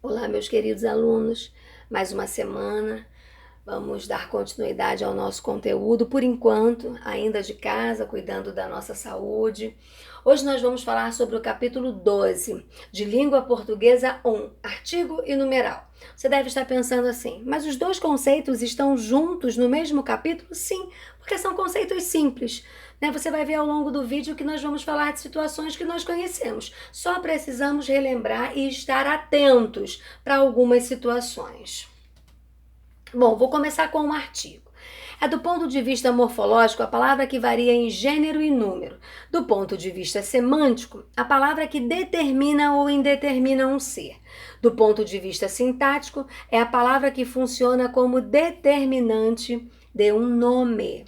Olá, meus queridos alunos, mais uma semana, vamos dar continuidade ao nosso conteúdo, por enquanto, ainda de casa, cuidando da nossa saúde. Hoje nós vamos falar sobre o capítulo 12, de Língua Portuguesa 1, artigo e numeral. Você deve estar pensando assim, mas os dois conceitos estão juntos no mesmo capítulo? Sim, porque são conceitos simples. Você vai ver ao longo do vídeo que nós vamos falar de situações que nós conhecemos. Só precisamos relembrar e estar atentos para algumas situações. Bom, vou começar com um artigo. Do ponto de vista morfológico, a palavra que varia em gênero e número. Do ponto de vista semântico, a palavra que determina ou indetermina um ser. Do ponto de vista sintático, é a palavra que funciona como determinante de um nome.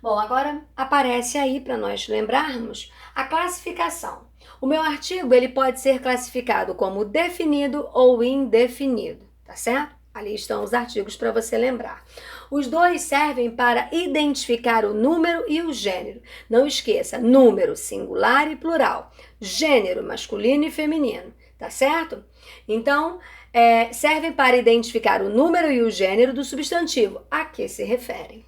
Bom, agora aparece aí para nós lembrarmos a classificação. O meu artigo ele pode ser classificado como definido ou indefinido, tá certo? Ali estão os artigos para você lembrar. Os dois servem para identificar o número e o gênero. Não esqueça, número singular e plural, gênero masculino e feminino, tá certo? Então, servem para identificar o número e o gênero do substantivo a que se referem.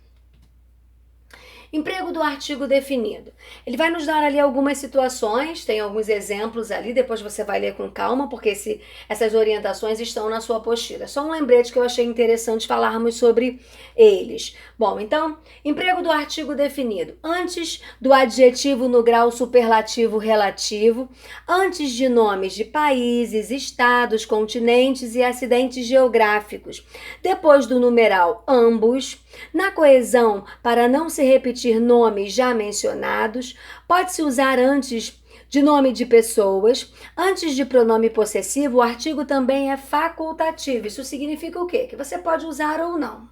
Emprego do artigo definido. Ele vai nos dar ali algumas situações, tem alguns exemplos ali, depois você vai ler com calma, porque essas orientações estão na sua apostila. Só um lembrete que eu achei interessante falarmos sobre eles. Bom, então, emprego do artigo definido. Antes do adjetivo no grau superlativo relativo, antes de nomes de países, estados, continentes e acidentes geográficos. Depois do numeral ambos, na coesão, para não se repetir nomes já mencionados, pode-se usar antes de nome de pessoas, antes de pronome possessivo, o artigo também é facultativo. Isso significa o quê? Que você pode usar ou não.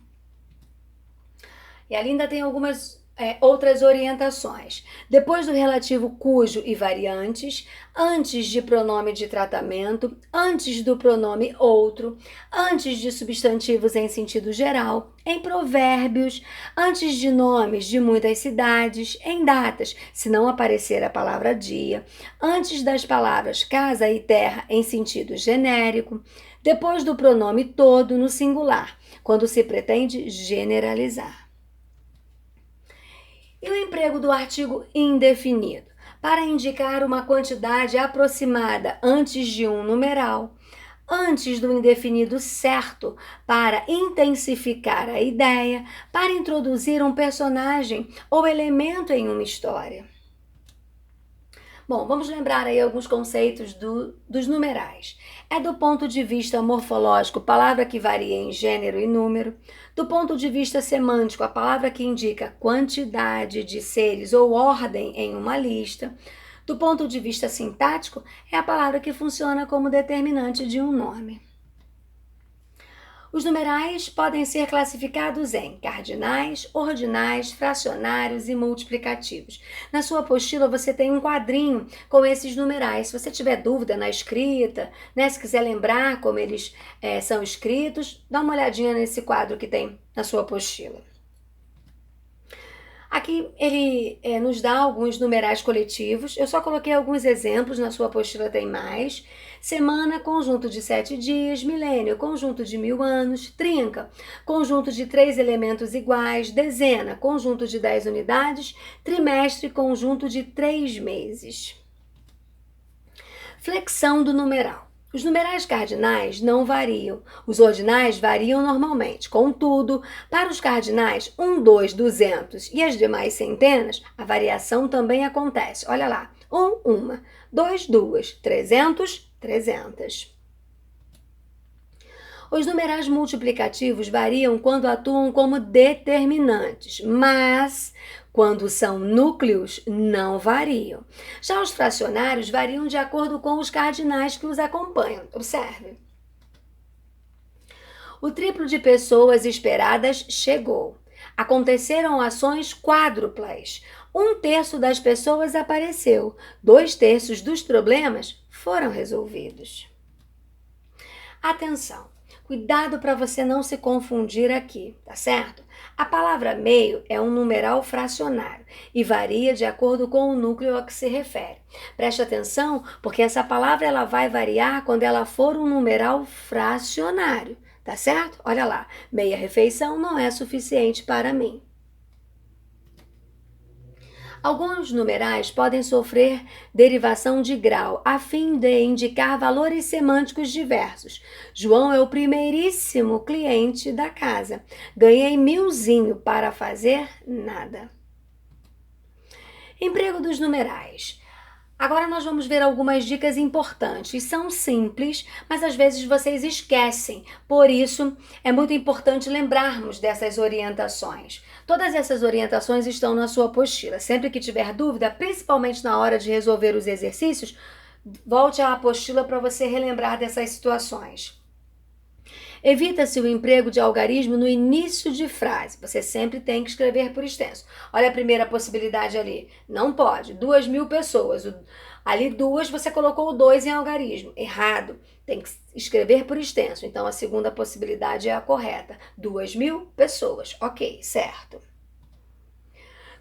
E ali ainda tem algumas outras orientações. Depois do relativo cujo e variantes, antes de pronome de tratamento, antes do pronome outro, antes de substantivos em sentido geral, em provérbios, antes de nomes de muitas cidades, em datas, se não aparecer a palavra dia, antes das palavras casa e terra em sentido genérico, depois do pronome todo no singular, quando se pretende generalizar. E o emprego do artigo indefinido? Para indicar uma quantidade aproximada antes de um numeral, antes do indefinido certo, para intensificar a ideia, para introduzir um personagem ou elemento em uma história. Bom, vamos lembrar aí alguns conceitos dos numerais. Do ponto de vista morfológico, palavra que varia em gênero e número. Do ponto de vista semântico, a palavra que indica quantidade de seres ou ordem em uma lista. Do ponto de vista sintático, é a palavra que funciona como determinante de um nome. Os numerais podem ser classificados em cardinais, ordinais, fracionários e multiplicativos. Na sua apostila você tem um quadrinho com esses numerais. Se você tiver dúvida na escrita, se quiser lembrar como eles são escritos, dá uma olhadinha nesse quadro que tem na sua apostila. Aqui ele nos dá alguns numerais coletivos, eu só coloquei alguns exemplos, na sua apostila tem mais. Semana, conjunto de 7 dias, milênio, conjunto de 1000 anos, trinca, conjunto de 3 elementos iguais, dezena, conjunto de 10 unidades, trimestre, conjunto de 3 meses. Flexão do numeral. Os numerais cardinais não variam, os ordinais variam normalmente. Contudo, para os cardinais 1, 2, 200 e as demais centenas, a variação também acontece. Olha lá, 1, 1, 2, 2, 300, 300. Os numerais multiplicativos variam quando atuam como determinantes, mas quando são núcleos, não variam. Já os fracionários variam de acordo com os cardinais que os acompanham. Observe. O triplo de pessoas esperadas chegou. Aconteceram ações quádruplas. 1/3 das pessoas apareceu. 2/3 dos problemas foram resolvidos. Atenção! Cuidado para você não se confundir aqui, tá certo? A palavra meio é um numeral fracionário e varia de acordo com o núcleo a que se refere. Preste atenção, porque essa palavra ela vai variar quando ela for um numeral fracionário, tá certo? Olha lá, meia refeição não é suficiente para mim. Alguns numerais podem sofrer derivação de grau, a fim de indicar valores semânticos diversos. João é o primeiríssimo cliente da casa. Ganhei 1000zinho para fazer nada. Emprego dos numerais. Agora nós vamos ver algumas dicas importantes. São simples, mas às vezes vocês esquecem. Por isso, é muito importante lembrarmos dessas orientações. Todas essas orientações estão na sua apostila. Sempre que tiver dúvida, principalmente na hora de resolver os exercícios, volte à apostila para você relembrar dessas situações. Evita-se o emprego de algarismo no início de frase. Você sempre tem que escrever por extenso. Olha a primeira possibilidade ali. Não pode. 2.000 pessoas. Ali 2, você colocou o 2 em algarismo. Errado. Tem que escrever por extenso. Então, a segunda possibilidade é a correta. 2.000 pessoas. Ok, certo.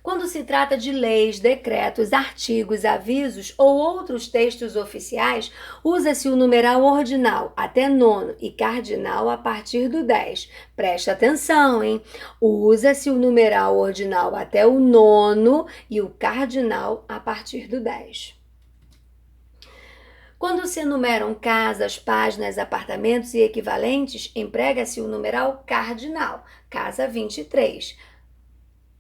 Quando se trata de leis, decretos, artigos, avisos ou outros textos oficiais, usa-se o numeral ordinal até nono e cardinal a partir do 10. Preste atenção, hein? Usa-se o numeral ordinal até o nono e o cardinal a partir do 10. Quando se enumeram casas, páginas, apartamentos e equivalentes, emprega-se o numeral cardinal, casa 23.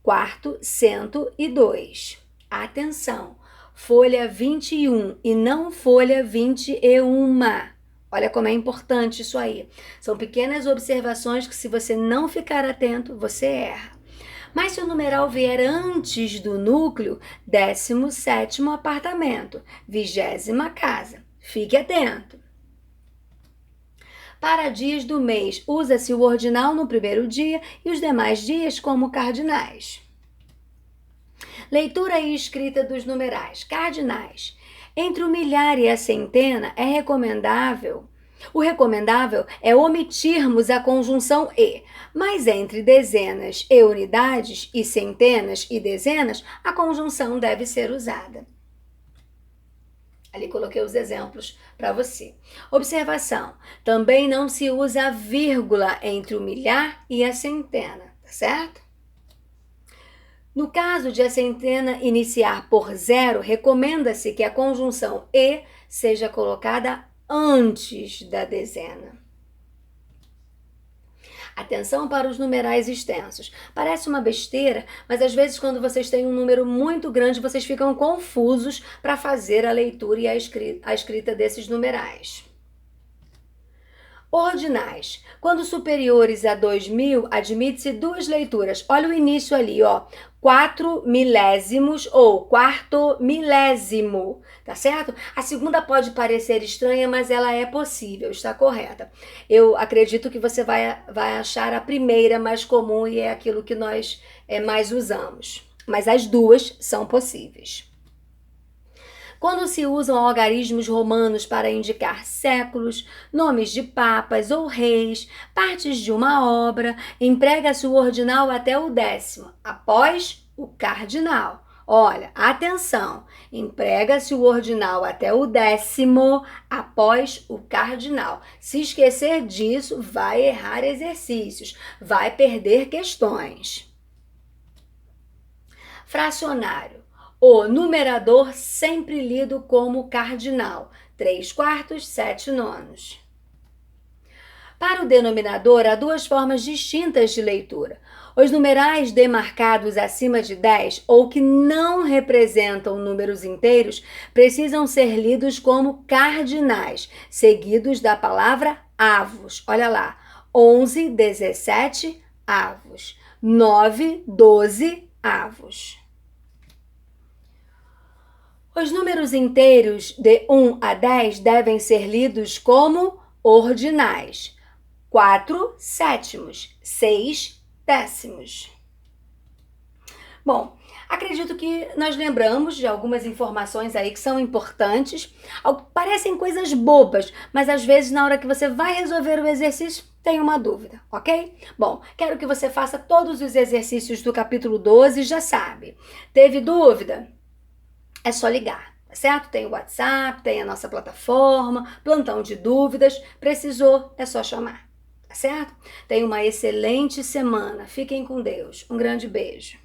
Quarto, 102. Atenção, folha 21 e não folha 21. Olha como é importante isso aí. São pequenas observações que, se você não ficar atento, você erra. Mas se o numeral vier antes do núcleo, 17º apartamento, 20ª casa. Fique atento. Para dias do mês, usa-se o ordinal no primeiro dia e os demais dias como cardinais. Leitura e escrita dos numerais cardinais. Entre o milhar e a centena o recomendável é omitirmos a conjunção e, mas entre dezenas e unidades e centenas e dezenas, a conjunção deve ser usada. Ali coloquei os exemplos para você. Observação: também não se usa a vírgula entre o milhar e a centena, tá certo? No caso de a centena iniciar por 0, recomenda-se que a conjunção e seja colocada antes da dezena. Atenção para os numerais extensos. Parece uma besteira, mas às vezes quando vocês têm um número muito grande, vocês ficam confusos para fazer a leitura e a escrita desses numerais. Ordinais. Quando superiores a 2.000, admite-se 2 leituras. Olha o início ali, ó. 4 milésimos ou quarto milésimo, tá certo? A segunda pode parecer estranha, mas ela é possível, está correta. Eu acredito que você vai achar a primeira mais comum e é aquilo que nós mais usamos. Mas as duas são possíveis. Quando se usam algarismos romanos para indicar séculos, nomes de papas ou reis, partes de uma obra, emprega-se o ordinal até o 10º, após o cardinal. Olha, atenção, emprega-se o ordinal até o 10º, após o cardinal. Se esquecer disso, vai errar exercícios, vai perder questões. Fracionário. O numerador sempre lido como cardinal, 3/4, 7/9. Para o denominador, há 2 formas distintas de leitura. Os numerais demarcados acima de 10 ou que não representam números inteiros precisam ser lidos como cardinais, seguidos da palavra avos. Olha lá, 11, 17 avos, 9, 12 avos. Os números inteiros de 1 a 10 devem ser lidos como ordinais. 4 sétimos, 6 décimos. Bom, acredito que nós lembramos de algumas informações aí que são importantes. Parecem coisas bobas, mas às vezes na hora que você vai resolver o exercício, tem uma dúvida, ok? Bom, quero que você faça todos os exercícios do capítulo 12, já sabe. Teve dúvida? É só ligar, tá certo? Tem o WhatsApp, tem a nossa plataforma, plantão de dúvidas. Precisou, é só chamar, tá certo? Tenha uma excelente semana. Fiquem com Deus. Um grande beijo.